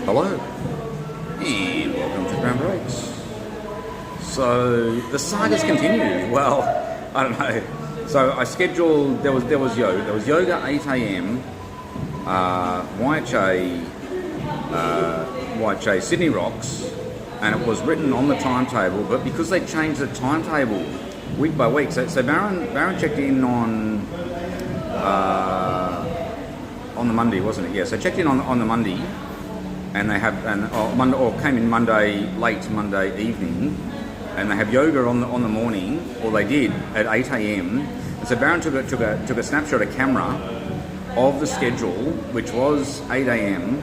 Hello, and welcome to Brown Breaks. So the sagas continue. Well, I don't know. So I scheduled. There was yoga. There was yoga 8 a.m. YHA Sydney Rocks, and it was written on the timetable. But because they changed the timetable week by week, so Baron checked in on the Monday, wasn't it? Yeah. So checked in on the Monday. And they have, came in late Monday evening, and they have yoga on the morning, or they did at 8 a.m. And so Baron took a snapshot, a camera of the schedule, which was 8 a.m.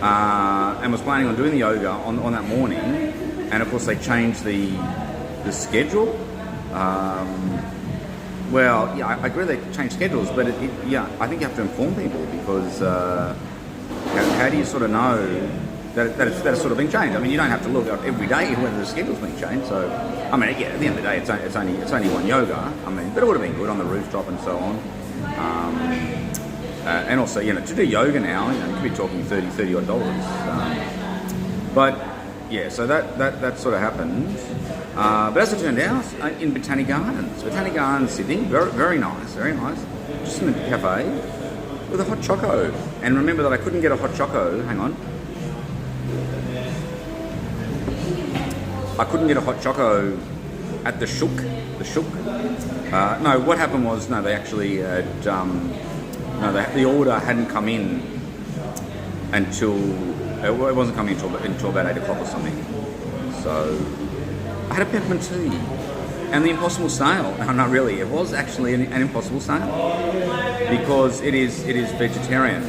And was planning on doing the yoga on that morning. And of course they changed the schedule. Well, yeah, I agree they changed schedules, but I think you have to inform people because. How do you sort of know that it's sort of been changed? I mean, you don't have to look up every day whether the schedule's been changed. So, I mean, yeah, at the end of the day, it's only one yoga. I mean, but it would have been good on the rooftop and so on. And also, to do yoga now, you could be talking $30 odd. But yeah, so that sort of happened. But as it turned out, in Botanic Gardens, Sydney, very, very nice, just in the cafe. With a hot choco. And remember that I couldn't get a hot choco. Hang on. I couldn't get a hot choco at the Shook. No, what happened was, they actually had, the order hadn't come in until, it wasn't coming until about 8 o'clock or something. So, I had a peppermint tea. And the Impossible Snail. No, not really. It was actually an Impossible Snail because it is vegetarian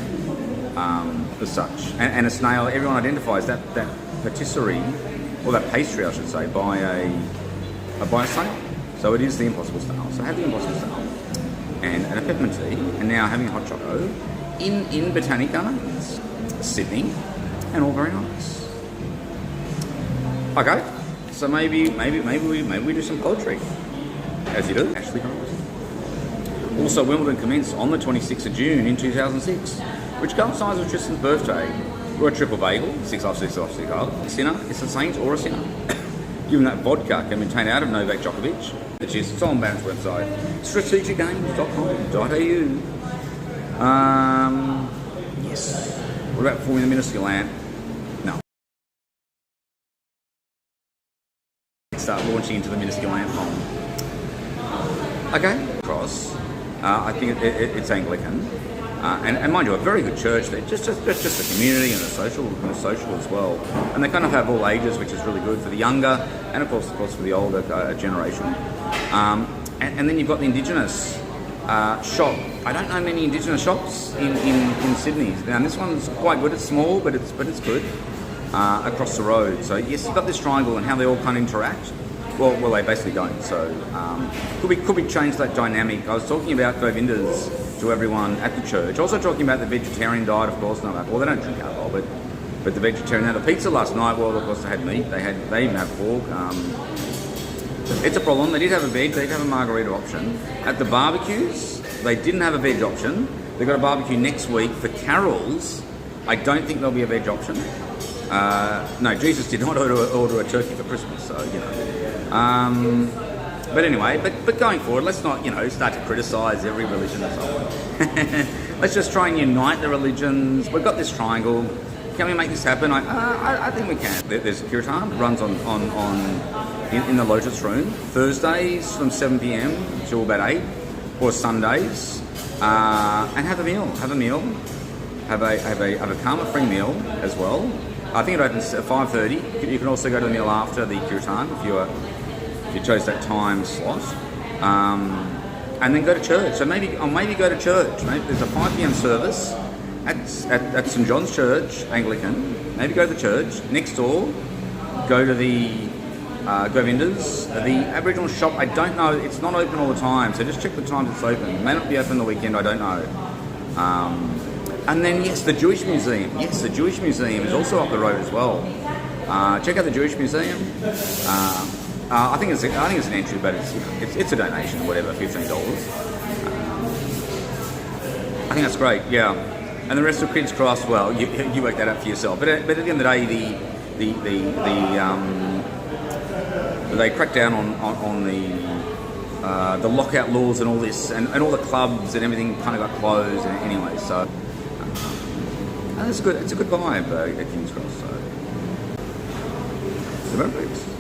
as such. And a snail, everyone identifies that patisserie, or that pastry, I should say, by a snail. So it is the Impossible Snail. So I had the Impossible Snail and a peppermint tea, and now having a hot choco in Botanic Gardens, Sydney, and all very nice. Okay. So maybe we do some poetry, as you do. Ashley Grimes. Also, Wimbledon commenced on the 26th of June in 2006, which coincides with Tristan's birthday. We're a triple bagel, 6 off, 6 off, 6 off. A sinner is a saint or a sinner. Given that vodka can be obtained out of Novak Djokovic, which is it's on Barron's website, strategicgames.com.au. Yes. What about forming the minuscule lamp? Start launching into the minuscule lamp home. Okay, cross. I think it's Anglican, and mind you, a very good church. There, just the community and the social as well. And they kind of have all ages, which is really good for the younger and of course for the older generation. And then you've got the Indigenous shop. I don't know many Indigenous shops in Sydney. Now this one's quite good. It's small, but it's good. Across the road. So yes, you've got this triangle and how they all kind of interact. Well, they basically don't. So could we change that dynamic? I was talking about Govinders to everyone at the church. Also talking about the vegetarian diet, of course. Well, they don't drink alcohol, but the vegetarian. Now the pizza last night. Well, of course they had meat. They even have pork. It's a problem. They did have a veg. They did have a margarita option. At the barbecues, they didn't have a veg option. They've got a barbecue next week for Carols. I don't think there'll be a veg option. No, Jesus did not order a turkey for Christmas, so but anyway, but going forward, let's not start to criticise every religion and so on. Let's just try and unite the religions. We've got this triangle. Can we make this happen? I think we can. There's a kirtan that runs in the Lotus Room Thursdays from 7 p.m. till about 8, or Sundays, and have a meal. Have a karma-free meal as well. I think it opens at 5:30. You can also go to the meal after the kirtan if you chose that time slot, and then go to church. So maybe go to church. Maybe there's a 5 p.m. service at St John's Church Anglican. Maybe go to the church next door. Go to the Govinders. The Aboriginal shop. I don't know. It's not open all the time. So just check the times it's open. It may not be open the weekend. I don't know. And then, yes, the Jewish Museum. Yes, the Jewish Museum is also up the road as well. Check out the Jewish Museum. I think it's an entry, but it's a donation, whatever, $15. I think that's great. Yeah. And the rest of King's Cross, well, you work that out for yourself. But at the end of the day, they cracked down on the lockout laws and all this, and all the clubs and everything kind of got closed anyway. So it's good. It's a good vibe at King's Cross. So the Olympics.